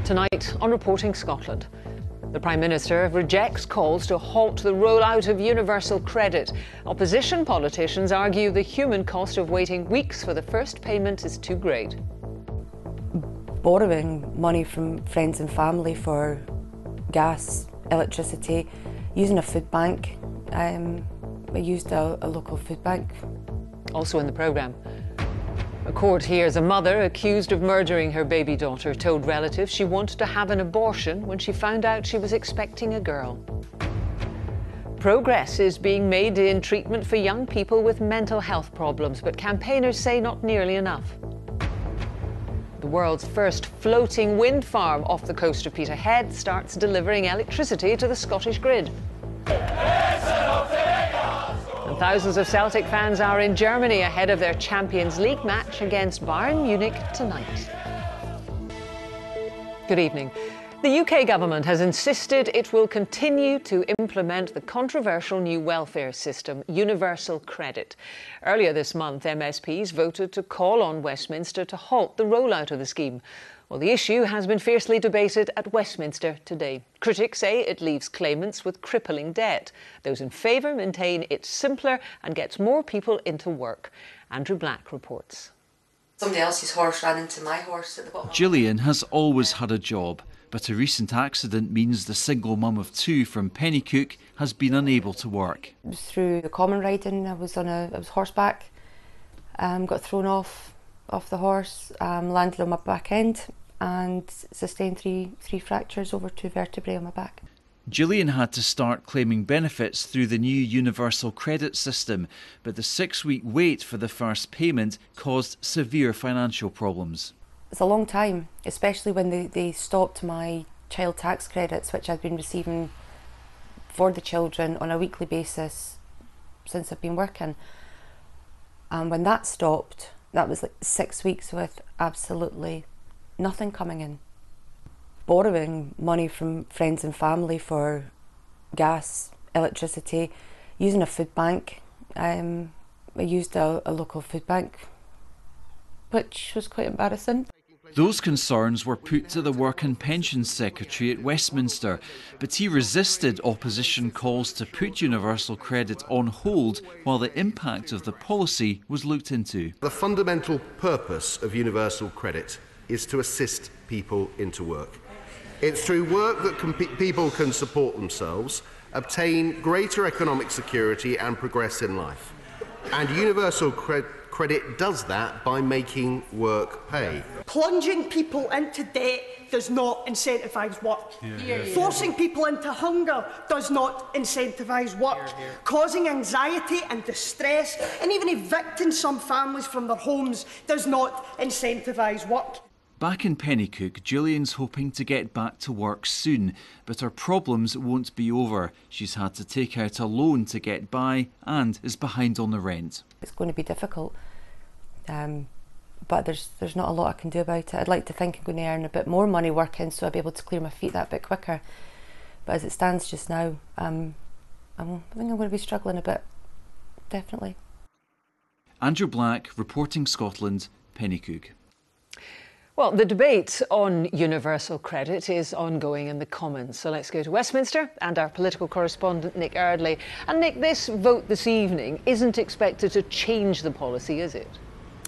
Tonight on Reporting Scotland, the Prime Minister rejects calls to halt the rollout of universal credit. Opposition politicians argue the human cost of waiting weeks for the first payment is too great. Borrowing money from friends and family for gas, electricity, using a food bank. I used a local food bank. Also in the programme, a court hears a mother accused of murdering her baby daughter told relatives she wanted to have an abortion when she found out she was expecting a girl. Progress is being made in treatment for young people with mental health problems, but campaigners say not nearly enough. The world's first floating wind farm off the coast of Peterhead starts delivering electricity to the Scottish grid. And thousands of Celtic fans are in Germany ahead of their Champions League match against Bayern Munich tonight. Good evening. The UK government has insisted it will continue to implement the controversial new welfare system, universal credit. Earlier this month, MSPs voted to call on Westminster to halt the rollout of the scheme. Well, the issue has been fiercely debated at Westminster today. Critics say it leaves claimants with crippling debt. Those in favour maintain it's simpler and gets more people into work. Andrew Black reports. Somebody else's horse ran into my horse at the bottom. Gillian has always had a job, but a recent accident means the single mum of two from Pennycook has been unable to work. It was through the common riding. I was horseback, got thrown off the horse, landed on my back end and sustained three fractures over 2 vertebrae on my back. Gillian had to start claiming benefits through the new universal credit system, but the 6-week wait for the first payment caused severe financial problems. It's a long time, especially when they stopped my child tax credits, which I've been receiving for the children on a weekly basis since I've been working. And when that stopped, that was like 6 weeks with absolutely nothing coming in. Borrowing money from friends and family for gas, electricity, using a food bank. I used a local food bank, which was quite embarrassing. Those concerns were put to the Work and Pensions Secretary at Westminster, but he resisted opposition calls to put universal credit on hold while the impact of the policy was looked into. The fundamental purpose of universal credit is to assist people into work. It's through work that people can support themselves, obtain greater economic security and progress in life. And universal credit does that by making work pay. Plunging people into debt does not incentivise work. Forcing people into hunger does not incentivise work. Causing anxiety and distress and even evicting some families from their homes does not incentivise work. Back in Pennycook, Gillian's hoping to get back to work soon, but her problems won't be over. She's had to take out a loan to get by and is behind on the rent. It's going to be difficult, but there's not a lot I can do about it. I'd like to think I'm going to earn a bit more money working so I'll be able to clear my feet that bit quicker. But as it stands just now, I think I'm going to be struggling a bit, definitely. Andrew Black, Reporting Scotland, Pennycook. Well, the debate on universal credit is ongoing in the Commons. So let's go to Westminster and our political correspondent, Nick Ardley. And Nick, this vote this evening isn't expected to change the policy, is it?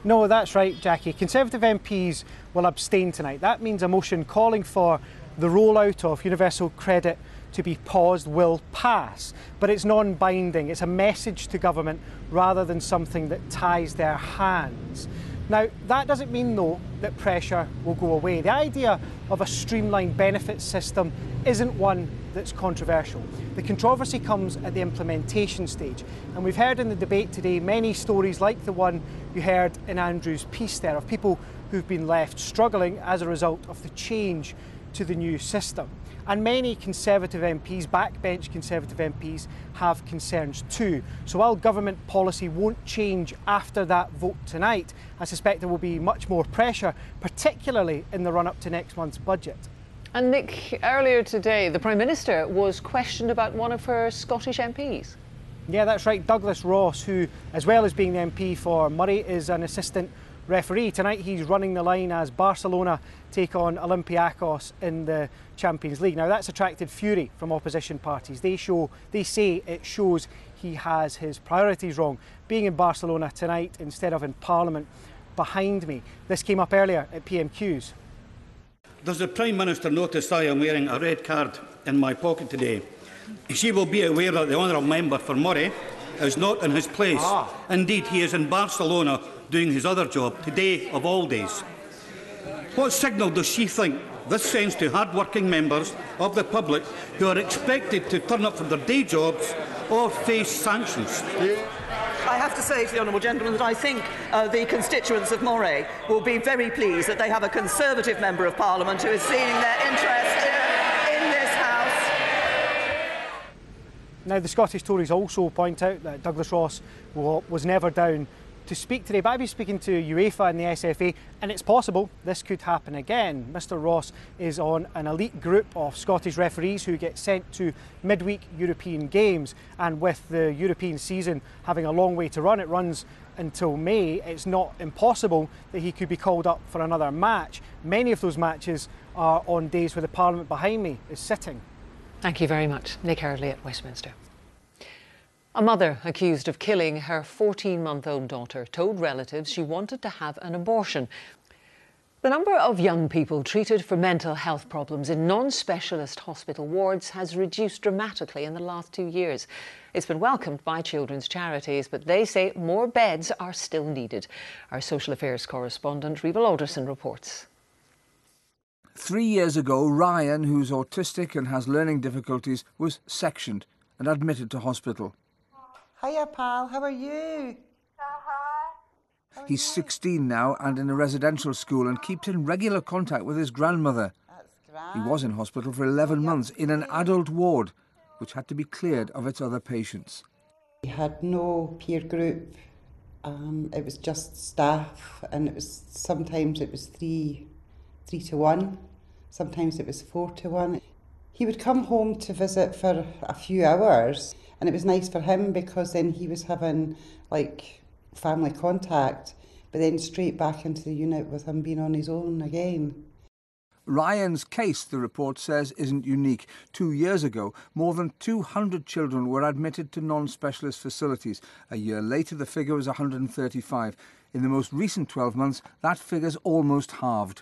No, that's right, Jackie. Conservative MPs will abstain tonight. That means a motion calling for the rollout of universal credit to be paused will pass. But it's non-binding. It's a message to government rather than something that ties their hands. Now, that doesn't mean, though, that pressure will go away. The idea of a streamlined benefits system isn't one that's controversial. The controversy comes at the implementation stage. And we've heard in the debate today many stories like the one you heard in Andrew's piece there of people who've been left struggling as a result of the change to the new system. And many Conservative MPs, backbench Conservative MPs, have concerns too. So while government policy won't change after that vote tonight, I suspect there will be much more pressure, particularly in the run-up to next month's budget. And Nick, earlier today, the Prime Minister was questioned about one of her Scottish MPs. Yeah, that's right. Douglas Ross, who, as well as being the MP for Murray, is an assistant referee. Tonight he's running the line as Barcelona take on Olympiacos in the Champions League. Now that's attracted fury from opposition parties. They say it shows he has his priorities wrong, being in Barcelona tonight instead of in Parliament behind me. This came up earlier at PMQs. Does the Prime Minister notice I am wearing a red card in my pocket today? She will be aware that the honourable member for Moray is not in his place. Indeed, he is in Barcelona doing his other job, today of all days. What signal does she think this sends to hard-working members of the public who are expected to turn up for their day jobs or face sanctions? I have to say to the honourable gentleman that I think the constituents of Moray will be very pleased that they have a Conservative Member of Parliament who is seeing their interest in this House. Now the Scottish Tories also point out that Douglas Ross was never down to speak today, but I've been speaking to UEFA and the SFA, and it's possible this could happen again. Mr Ross is on an elite group of Scottish referees who get sent to midweek European games, and with the European season having a long way to run, it runs until May, it's not impossible that he could be called up for another match. Many of those matches are on days where the Parliament behind me is sitting. Thank you very much. Nick Hurley at Westminster. A mother accused of killing her 14-month-old daughter told relatives she wanted to have an abortion. The number of young people treated for mental health problems in non-specialist hospital wards has reduced dramatically in the last 2 years. It's been welcomed by children's charities, but they say more beds are still needed. Our social affairs correspondent Reva Alderson reports. 3 years ago, Ryan, who's autistic and has learning difficulties, was sectioned and admitted to hospital. Hiya, pal. How are you? He's 16 now and in a residential school and keeps in regular contact with his grandmother. He was in hospital for 11 months in an adult ward, which had to be cleared of its other patients. We had no peer group. It was just staff, and sometimes it was 3 to 1, sometimes it was 4 to 1. He would come home to visit for a few hours, and it was nice for him because then he was having family contact, but then straight back into the unit with him being on his own again. Ryan's case, the report says, isn't unique. 2 years ago, more than 200 children were admitted to non-specialist facilities. A year later, the figure was 135. In the most recent 12 months, that figure's almost halved.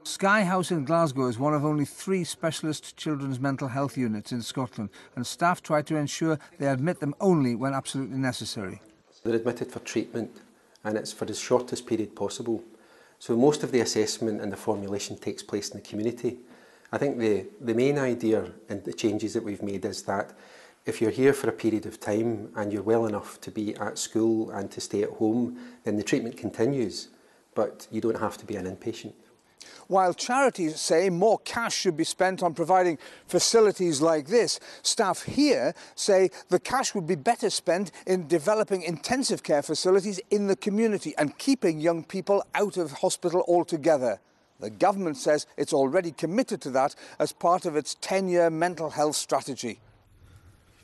Sky House in Glasgow is one of only 3 specialist children's mental health units in Scotland, and staff try to ensure they admit them only when absolutely necessary. They're admitted for treatment, and it's for the shortest period possible. So most of the assessment and the formulation takes place in the community. I think the main idea and the changes that we've made is that if you're here for a period of time and you're well enough to be at school and to stay at home, then the treatment continues, but you don't have to be an inpatient. While charities say more cash should be spent on providing facilities like this, staff here say the cash would be better spent in developing intensive care facilities in the community and keeping young people out of hospital altogether. The government says it's already committed to that as part of its 10-year mental health strategy.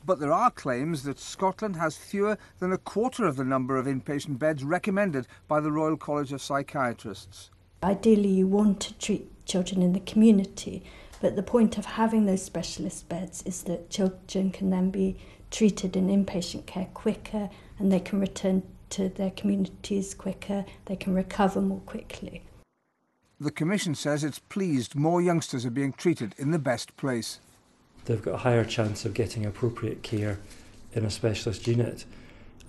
But there are claims that Scotland has fewer than a quarter of the number of inpatient beds recommended by the Royal College of Psychiatrists. Ideally, you want to treat children in the community, but the point of having those specialist beds is that children can then be treated in inpatient care quicker, and they can return to their communities quicker, they can recover more quickly. The Commission says it's pleased more youngsters are being treated in the best place. They've got a higher chance of getting appropriate care in a specialist unit,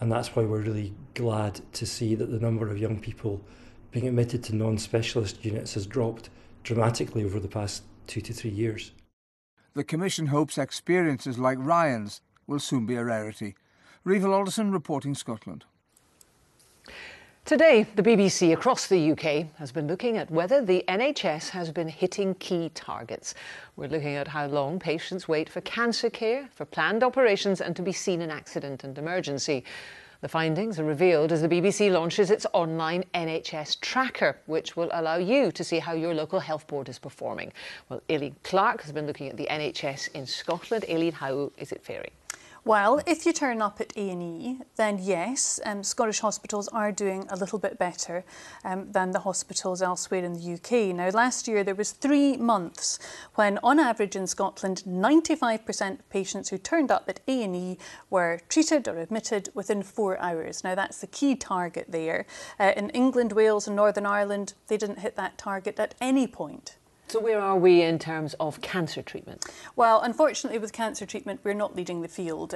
and that's why we're really glad to see that the number of young people being admitted to non-specialist units has dropped dramatically over the past 2 to 3 years. The Commission hopes experiences like Ryan's will soon be a rarity. Reva Alderson reporting Scotland. Today, the BBC across the UK has been looking at whether the NHS has been hitting key targets. We're looking at how long patients wait for cancer care, for planned operations and to be seen in accident and emergency. The findings are revealed as the BBC launches its online NHS tracker, which will allow you to see how your local health board is performing. Well, Aileen Clark has been looking at the NHS in Scotland. Aileen, how is it faring? Well, if you turn up at A&E, then yes, Scottish hospitals are doing a little bit better than the hospitals elsewhere in the UK. Now, last year there was 3 months when, on average in Scotland, 95% of patients who turned up at A&E were treated or admitted within 4 hours. Now, that's the key target there. In England, Wales and Northern Ireland, they didn't hit that target at any point. So where are we in terms of cancer treatment? Well, unfortunately with cancer treatment we're not leading the field.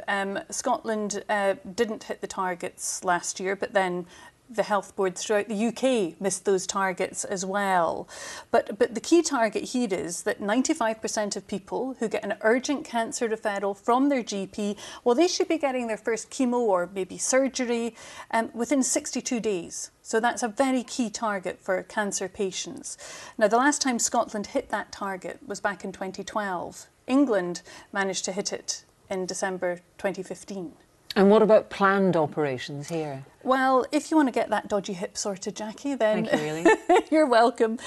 Scotland didn't hit the targets last year, but then the health boards throughout the UK missed those targets as well. But the key target here is that 95% of people who get an urgent cancer referral from their GP, well, they should be getting their first chemo or maybe surgery within 62 days. So that's a very key target for cancer patients. Now, the last time Scotland hit that target was back in 2012. England managed to hit it in December 2015. And what about planned operations here? Well, if you want to get that dodgy hip sorted, Jackie, then thank you, really. You're welcome.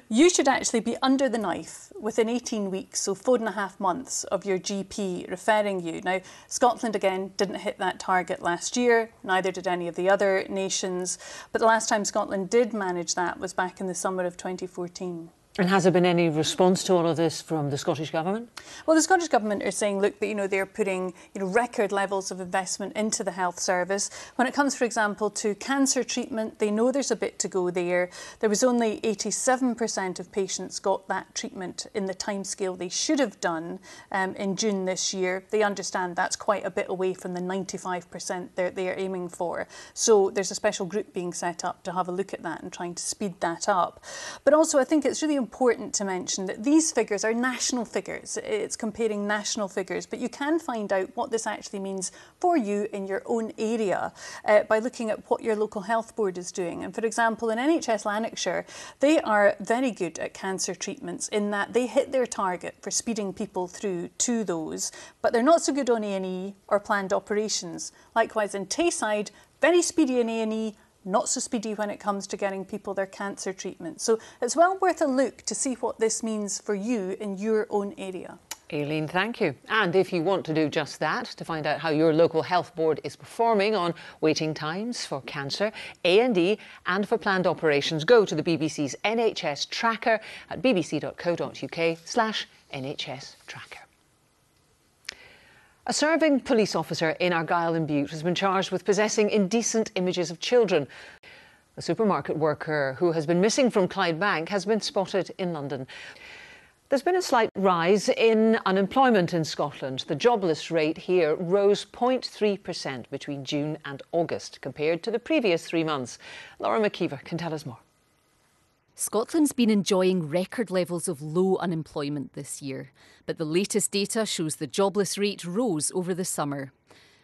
You should actually be under the knife within 18 weeks, so 4.5 months of your GP referring you. Now, Scotland, again, didn't hit that target last year, neither did any of the other nations, but the last time Scotland did manage that was back in the summer of 2014. And has there been any response to all of this from the Scottish Government? Well, the Scottish Government are saying, look, that, they're putting, record levels of investment into the health service. When it comes, for example, to cancer treatment, they know there's a bit to go there. There was only 87% of patients got that treatment in the timescale they should have done in June this year. They understand that's quite a bit away from the 95% they're aiming for. So there's a special group being set up to have a look at that and trying to speed that up. But also, I think it's really important to mention that these figures are national figures. It's comparing national figures, but you can find out what this actually means for you in your own area by looking at what your local health board is doing. And for example, in NHS Lanarkshire, they are very good at cancer treatments in that they hit their target for speeding people through to those, but they're not so good on A&E or planned operations. Likewise in Tayside, very speedy in A&E, not so speedy when it comes to getting people their cancer treatment. So it's well worth a look to see what this means for you in your own area. Aileen, thank you. And if you want to do just that, to find out how your local health board is performing on waiting times for cancer, A&E and for planned operations, go to the BBC's NHS Tracker at bbc.co.uk/NHS Tracker. A serving police officer in Argyll and Bute has been charged with possessing indecent images of children. A supermarket worker who has been missing from Clydebank has been spotted in London. There's been a slight rise in unemployment in Scotland. The jobless rate here rose 0.3% between June and August compared to the previous 3 months. Laura McKeever can tell us more. Scotland's been enjoying record levels of low unemployment this year, but the latest data shows the jobless rate rose over the summer.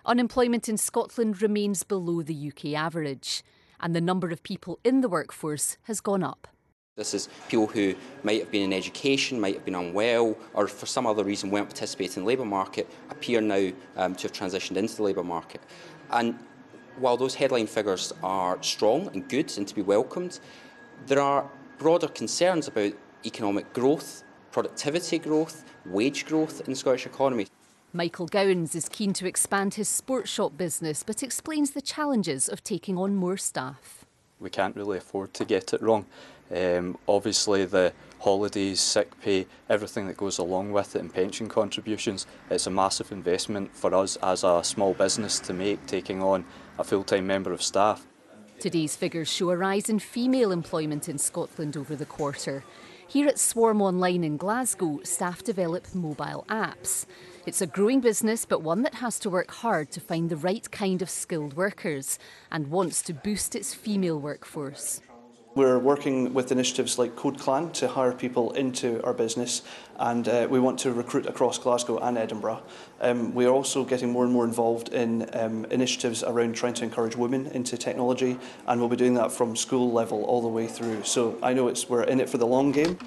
Unemployment in Scotland remains below the UK average, and the number of people in the workforce has gone up. This is people who might have been in education, might have been unwell, or for some other reason weren't participating in the labour market, appear now to have transitioned into the labour market. And while those headline figures are strong and good and to be welcomed, there are broader concerns about economic growth, productivity growth, wage growth in the Scottish economy. Michael Gowans is keen to expand his sports shop business, but explains the challenges of taking on more staff. We can't really afford to get it wrong. Obviously the holidays, sick pay, everything that goes along with it and pension contributions, it's a massive investment for us as a small business to make, taking on a full-time member of staff. Today's figures show a rise in female employment in Scotland over the quarter. Here at Swarm Online in Glasgow, staff develop mobile apps. It's a growing business, but one that has to work hard to find the right kind of skilled workers and wants to boost its female workforce. We're working with initiatives like Code Clan to hire people into our business, and we want to recruit across Glasgow and Edinburgh. We are also getting more and more involved in initiatives around trying to encourage women into technology, and we'll be doing that from school level all the way through. So I know we're in it for the long game.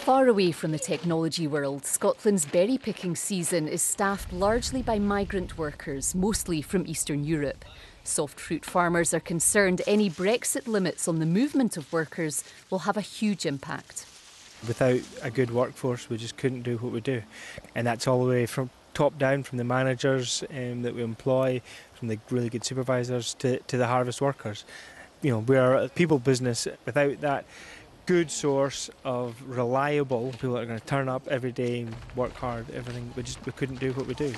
Far away from the technology world, Scotland's berry picking season is staffed largely by migrant workers, mostly from Eastern Europe. Soft fruit farmers are concerned any Brexit limits on the movement of workers will have a huge impact. Without a good workforce, we just couldn't do what we do. And that's all the way from top down from the managers that we employ, from the really good supervisors to the harvest workers. You know, we are a people business. Without that good source of reliable people that are going to turn up every day and work hard, everything, we couldn't do what we do.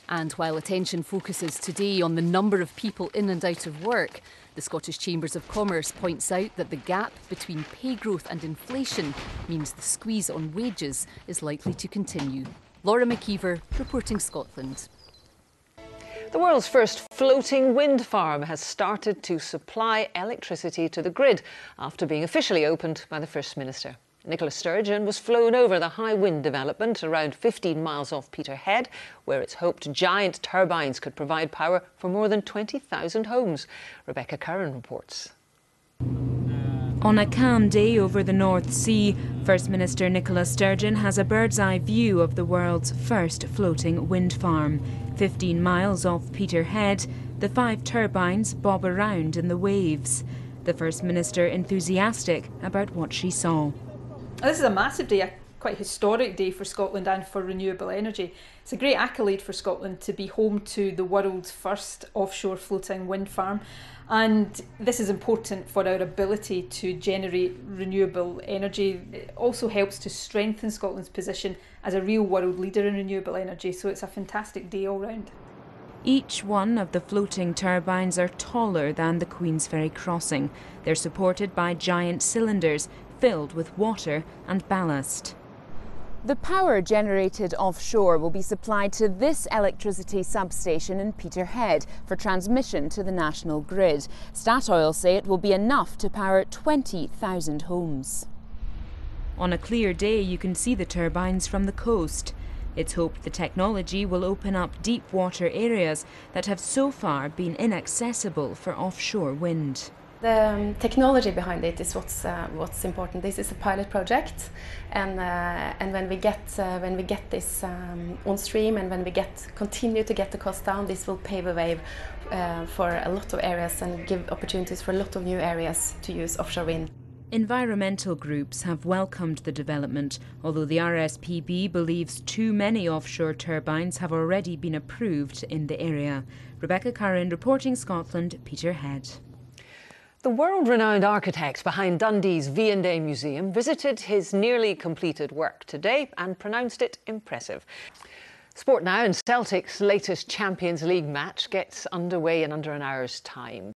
And while attention focuses today on the number of people in and out of work, the Scottish Chambers of Commerce points out that the gap between pay growth and inflation means the squeeze on wages is likely to continue. Laura McKeever, reporting Scotland. The world's first floating wind farm has started to supply electricity to the grid after being officially opened by the First Minister. Nicola Sturgeon was flown over the high wind development around 15 miles off Peterhead, where it's hoped giant turbines could provide power for more than 20,000 homes. Rebecca Curran reports. On a calm day over the North Sea, First Minister Nicola Sturgeon has a bird's-eye view of the world's first floating wind farm. 15 miles off Peterhead, the 5 turbines bob around in the waves. The First Minister enthusiastic about what she saw. This is a massive day, a quite historic day for Scotland and for renewable energy. It's a great accolade for Scotland to be home to the world's first offshore floating wind farm, and this is important for our ability to generate renewable energy. It also helps to strengthen Scotland's position as a real world leader in renewable energy, so it's a fantastic day all round. Each one of the floating turbines are taller than the Queensferry crossing. They're supported by giant cylinders filled with water and ballast. The power generated offshore will be supplied to this electricity substation in Peterhead for transmission to the national grid. Statoil say it will be enough to power 20,000 homes. On a clear day, you can see the turbines from the coast. It's hoped the technology will open up deep water areas that have so far been inaccessible for offshore wind. The technology behind it is what's important. This is a pilot project, and when we get this on stream, and when we continue to get the cost down, this will pave a way for a lot of areas and give opportunities for a lot of new areas to use offshore wind. Environmental groups have welcomed the development, although the RSPB believes too many offshore turbines have already been approved in the area. Rebecca Curran, reporting Scotland, Peterhead. The world-renowned architect behind Dundee's V&A Museum visited his nearly completed work today and pronounced it impressive. Sport now, and Celtic's latest Champions League match gets underway in under an hour's time.